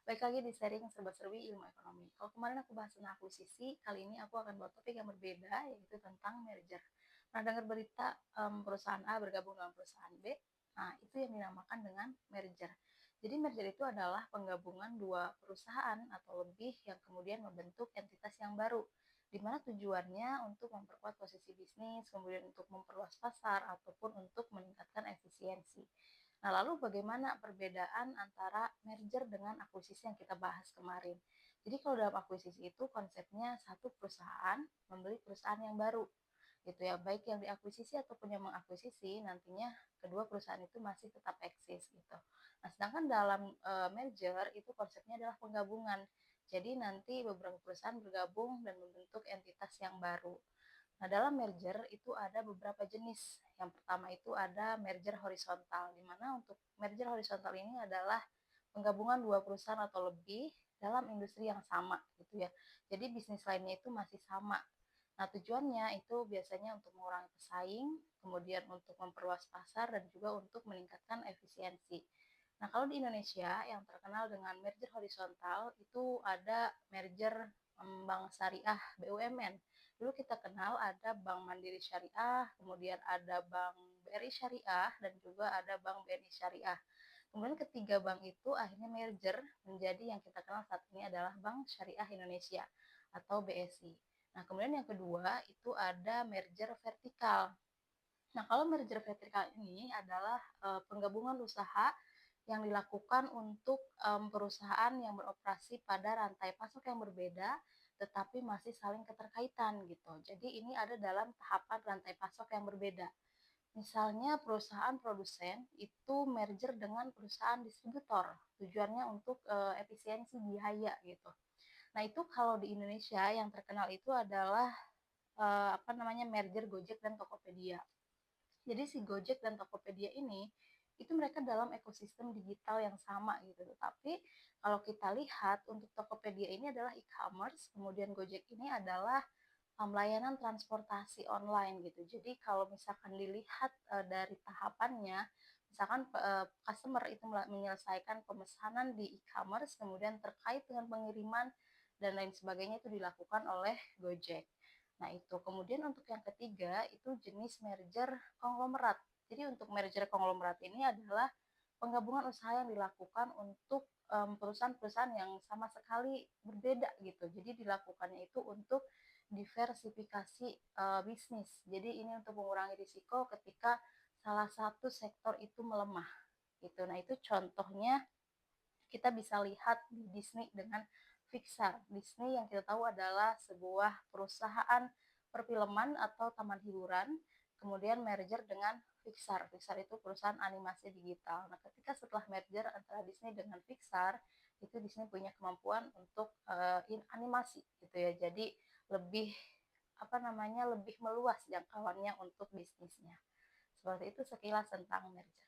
Baik lagi di sharing serba-serbi ilmu ekonomi. Kalau kemarin aku bahas tentang akuisisi, kali ini aku akan bawa topik yang berbeda, yaitu tentang merger. Nah, dengar berita perusahaan A bergabung dengan perusahaan B? Nah, itu yang dinamakan dengan merger. Jadi merger itu adalah penggabungan dua perusahaan atau lebih yang kemudian membentuk entitas yang baru, di mana tujuannya untuk memperkuat posisi bisnis, kemudian untuk memperluas pasar, ataupun untuk meningkatkan efisiensi. Nah, lalu bagaimana perbedaan antara merger dengan akuisisi yang kita bahas kemarin? Jadi kalau dalam akuisisi itu konsepnya satu perusahaan membeli perusahaan yang baru, gitu ya. Baik yang diakuisisi ataupun yang mengakuisisi, nantinya kedua perusahaan itu masih tetap eksis gitu. Nah, sedangkan dalam merger itu konsepnya adalah penggabungan. Jadi nanti beberapa perusahaan bergabung dan membentuk entitas yang baru. Nah, dalam merger itu ada beberapa jenis. Yang pertama itu ada merger horizontal, di mana untuk merger horizontal ini adalah penggabungan dua perusahaan atau lebih dalam industri yang sama gitu ya. Jadi bisnis lainnya itu masih sama. Nah, tujuannya itu biasanya untuk mengurangi pesaing, kemudian untuk memperluas pasar dan juga untuk meningkatkan efisiensi. Nah, kalau di Indonesia yang terkenal dengan merger horizontal itu ada merger Bank Syariah BUMN. Dulu kita kenal ada Bank Mandiri Syariah, kemudian ada Bank BRI Syariah, dan juga ada Bank BNI Syariah. Kemudian ketiga bank itu akhirnya merger menjadi yang kita kenal saat ini adalah Bank Syariah Indonesia atau BSI. Nah, kemudian yang kedua itu ada merger vertikal. Nah, kalau merger vertikal ini adalah penggabungan usaha yang dilakukan untuk perusahaan yang beroperasi pada rantai pasok yang berbeda, tetapi masih saling keterkaitan gitu. Jadi ini ada dalam tahapan rantai pasok yang berbeda. Misalnya perusahaan produsen itu merger dengan perusahaan distributor, tujuannya untuk efisiensi biaya gitu. Nah, itu kalau di Indonesia yang terkenal itu adalah merger Gojek dan Tokopedia. Jadi si Gojek dan Tokopedia ini itu mereka dalam ekosistem digital yang sama gitu. Tapi kalau kita lihat untuk Tokopedia ini adalah e-commerce, kemudian Gojek ini adalah layanan transportasi online gitu. Jadi kalau misalkan dilihat dari tahapannya, misalkan customer itu menyelesaikan pemesanan di e-commerce, kemudian terkait dengan pengiriman dan lain sebagainya itu dilakukan oleh Gojek. Nah, itu. Kemudian untuk yang ketiga itu jenis merger konglomerat. Jadi untuk merger konglomerat ini adalah penggabungan usaha yang dilakukan untuk perusahaan-perusahaan yang sama sekali berbeda gitu. Jadi dilakukannya itu untuk diversifikasi bisnis. Jadi ini untuk mengurangi risiko ketika salah satu sektor itu melemah gitu. Nah, itu contohnya kita bisa lihat di Disney dengan Pixar. Disney yang kita tahu adalah sebuah perusahaan perfilman atau taman hiburan, kemudian merger dengan Pixar. Pixar itu perusahaan animasi digital. Nah, ketika setelah merger antara Disney dengan Pixar, itu Disney punya kemampuan untuk animasi gitu ya. Jadi lebih lebih meluas jangkauannya untuk bisnisnya. Seperti itu sekilas tentang merger.